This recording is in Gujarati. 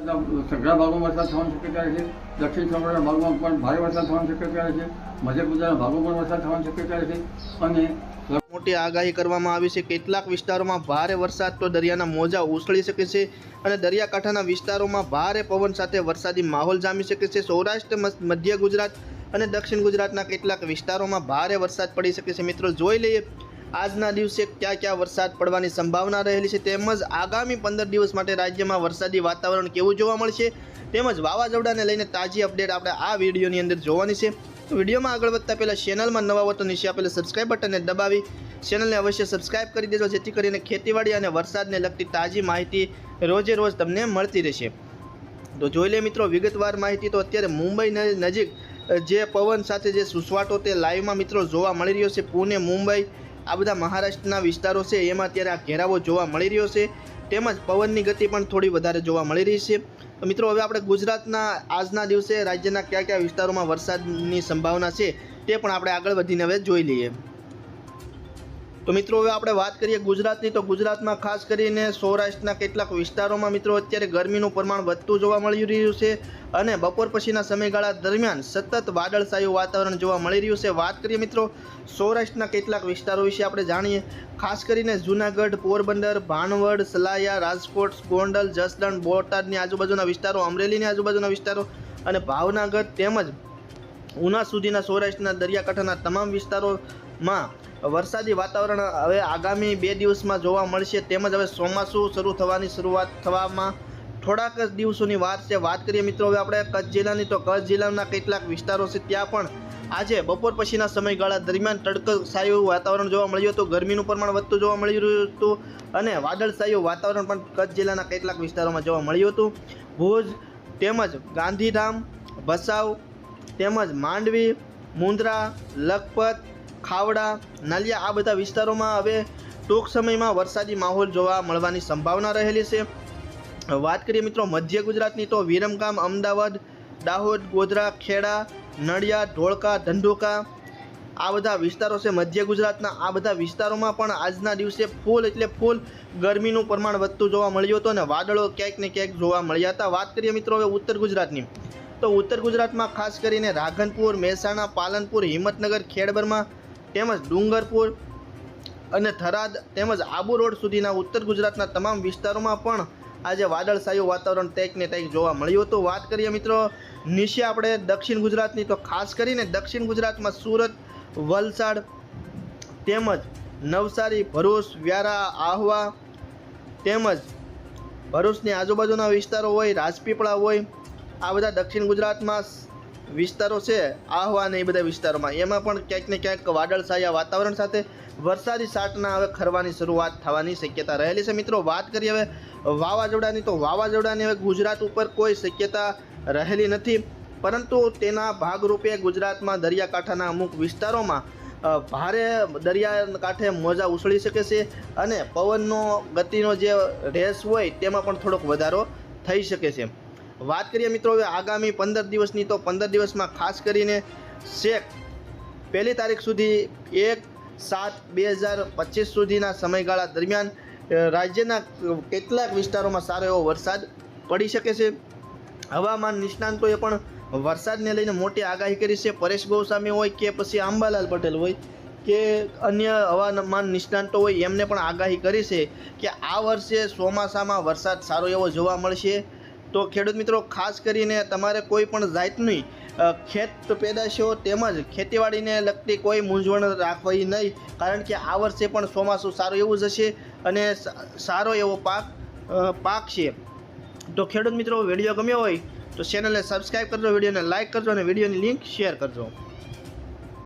સઘળા ભાગોમાં વરસાદ થવાની શક્યતા રહે છે. દક્ષિણ સૌરાષ્ટ્રના ભાગમાં પણ ભારે વરસાદ થવાની શક્યતા રહે છે. મધ્ય ગુજરાતના ભાગોમાં પણ વરસાદ થવાની શક્યતા રહે છે. અને મોટી આગાહી કરવામાં આવી છે. કેટલાક વિસ્તારોમાં ભારે વરસાદ તો દરિયાના મોજા ઉછળી શકે છે અને દરિયાકાંઠાના વિસ્તારોમાં ભારે પવન સાથે વરસાદી માહોલ જામી શકે છે. સૌરાષ્ટ્ર, મધ્ય ગુજરાત અને દક્ષિણ ગુજરાતના કેટલાક વિસ્તારોમાં ભારે વરસાદ પડી શકે છે. મિત્રો, જોઈ લઈએ આજના દિવસે ક્યાં ક્યાં વરસાદ પડવાની સંભાવના રહેલી છે, તેમજ આગામી 15 દિવસ માટે રાજ્યમાં વરસાદી વાતાવરણ કેવું જોવા મળશે, તેમજ વાવાઝોડાને લઈને તાજી અપડેટ આપણે આ વિડીયોની અંદર જોવાની છે. તો વિડીયોમાં આગળ વધતા પહેલાં ચેનલમાં નવા હો તો નીચે આપેલા સબસ્ક્રાઇબ બટનને દબાવી ચેનલને અવશ્ય સબસ્ક્રાઇબ કરી દેજો, જેથી કરીને ખેતીવાડી અને વરસાદને લગતી તાજી માહિતી રોજે રોજ તમને મળતી રહેશે. તો જોઈ લે મિત્રો વિગતવાર માહિતી. તો અત્યારે મુંબઈ નજીક જે પવન સાથે જે સુસવાટો તે લાઈવમાં મિત્રો જોવા મળી રહ્યો છે. પુણે, મુંબઈ, આ બધા મહારાષ્ટ્રના વિસ્તારો છે, એમાં અત્યારે આ ઘેરાવો જોવા મળી રહ્યો છે. તેમજ પવનની ગતિ પણ થોડી વધારે જોવા મળી રહી છે. તો મિત્રો, હવે આપણે ગુજરાતના આજના દિવસે રાજ્યના કયા કયા વિસ્તારોમાં વરસાદની સંભાવના છે તે પણ આપણે આગળ વધીને હવે જોઈ લઈએ. તો મિત્રો, હવે આપણે વાત કરીએ ગુજરાતની. તો ગુજરાતમાં ખાસ કરીને સૌરાષ્ટ્રના કેટલાક વિસ્તારોમાં મિત્રો અત્યારે ગરમીનું પ્રમાણ વધતું જોવા મળી રહ્યું છે અને બપોર પછીના સમયગાળા દરમિયાન સતત વાદળછાયું વાતાવરણ જોવા મળી રહ્યું છે. વાત કરીએ મિત્રો સૌરાષ્ટ્રના કેટલાક વિસ્તારો વિશે આપણે જાણીએ. ખાસ કરીને જૂનાગઢ, પોરબંદર, ભાણવડ, સલાયા, રાજકોટ, ગોંડલ, જસદણ, બોટાદની આજુબાજુના વિસ્તારો, અમરેલીની આજુબાજુના વિસ્તારો અને ભાવનગર તેમજ ઉના સુધીના સૌરાષ્ટ્રના દરિયાકાંઠાના તમામ વિસ્તારોમાં વરસાદી વાતાવરણ હવે આગામી 2 દિવસમાં જોવા મળશે. તેમજ હવે ચોમાસું શરૂઆત થવામાં થોડાક જ દિવસોની વાર છે. વાત કરીએ મિત્રો હવે આપણે કચ્છ જિલ્લાની. તો કચ્છ જિલ્લાના કેટલાક વિસ્તારો છે, ત્યાં પણ આજે બપોર પછીના સમયગાળા દરમિયાન તડકછાયું વાતાવરણ જોવા મળ્યું હતું. ગરમીનું પ્રમાણ વધતું જોવા મળી રહ્યું હતું અને વાદળછાયું વાતાવરણ પણ કચ્છ જિલ્લાના કેટલાક વિસ્તારોમાં જોવા મળ્યું હતું. ભુજ તેમજ ગાંધીધામ, ભચાઉ તેમજ માંડવી, મુન્દ્રા, લખપત, ખાવડા, નલિયા, આ બધા વિસ્તારોમાં હવે ટૂંક સમયમાં વરસાદી માહોલ જોવા મળવાની સંભાવના રહેલી છે. વાત કરીએ મિત્રો મધ્ય ગુજરાતની. તો વિરમગામ, અમદાવાદ, દાહોદ, ગોધરા, ખેડા, નડિયાદ, ધોળકા, ધંધુકા, આ બધા વિસ્તારો છે મધ્ય ગુજરાતના. આ બધા વિસ્તારોમાં પણ આજના દિવસે ફૂલ એટલે ફૂલ ગરમીનું પ્રમાણ વધતું જોવા મળ્યું હતું અને વાદળો ક્યાંક ને ક્યાંક જોવા મળ્યા હતા. વાત કરીએ મિત્રો હવે ઉત્તર ગુજરાતની. તો ઉત્તર ગુજરાતમાં ખાસ કરીને રાધનપુર, મહેસાણા, પાલનપુર, હિંમતનગર, ખેડબ્રહ્મા તેમજ ડુંગરપુર અને થરાદ તેમજ આબુ રોડ સુધીના ઉત્તર ગુજરાતના તમામ વિસ્તારોમાં પણ આજે વાદળછાયું વાતાવરણ ટેક ને ટેક જોવા મળ્યું હતું. વાત કરીએ મિત્રો નીચે આપણે દક્ષિણ ગુજરાતની. તો ખાસ કરીને દક્ષિણ ગુજરાતમાં સુરત, વલસાડ તેમજ નવસારી, ભરૂચ, વ્યારા, આહવા તેમજ ભરૂચની આજુબાજુના વિસ્તારો હોય, રાજપીપળા હોય, આ બધા દક્ષિણ ગુજરાતમાં વિસ્તારો છે, આહવા અને એ બધા વિસ્તારોમાં એમાં પણ ક્યાંક ને ક્યાંક વાદળછાયા વાતાવરણ સાથે વરસાદી છાંટના હવે ખરવાની શરૂઆત થવાની શક્યતા રહેલી છે. મિત્રો, વાત કરીએ હવે વાવાઝોડાની. તો વાવાઝોડાની હવે ગુજરાત ઉપર કોઈ શક્યતા રહેલી નથી, પરંતુ તેના ભાગરૂપે ગુજરાતમાં દરિયાકાંઠાના અમુક વિસ્તારોમાં ભારે દરિયાકાંઠે મોજા ઉછળી શકે છે અને પવનનો ગતિનો જે રેસ હોય તેમાં પણ થોડોક વધારો થઈ શકે છે. વાત કરીએ મિત્રો હવે આગામી 15 દિવસની. તો 15 દિવસમાં ખાસ કરીને 1 તારીખ સુધી 1/7/2025 સુધીના સમયગાળા દરમિયાન રાજ્યના કેટલાક વિસ્તારોમાં સારો એવો વરસાદ પડી શકે છે. હવામાન નિષ્ણાંતોએ પણ વરસાદને લઈને મોટી આગાહી કરી છે. પરેશ ગોસ્વામી હોય કે પછી અંબાલાલ પટેલ હોય કે અન્ય હવામાન નિષ્ણાંતો હોય, એમને પણ આગાહી કરી છે કે આ વર્ષે ચોમાસામાં વરસાદ સારો એવો જોવા મળશે. તો ખેડૂત મિત્રો, ખાસ કરીને તમારે કોઈ પણ જાતની ખેત પેદાશો તેમજ ખેતીવાડીને લગતી કોઈ મૂંઝવણ રાખવી નહીં, કારણ કે આ વર્ષે પણ ચોમાસું સારું એવું જ હશે અને સારો એવો પાક છે. તો ખેડૂત મિત્રો, વિડીયો ગમ્યો હોય તો ચેનલને સબસ્ક્રાઈબ કરજો, વિડીયોને લાઇક કરજો અને વિડીયોની લિંક શેર કરજો.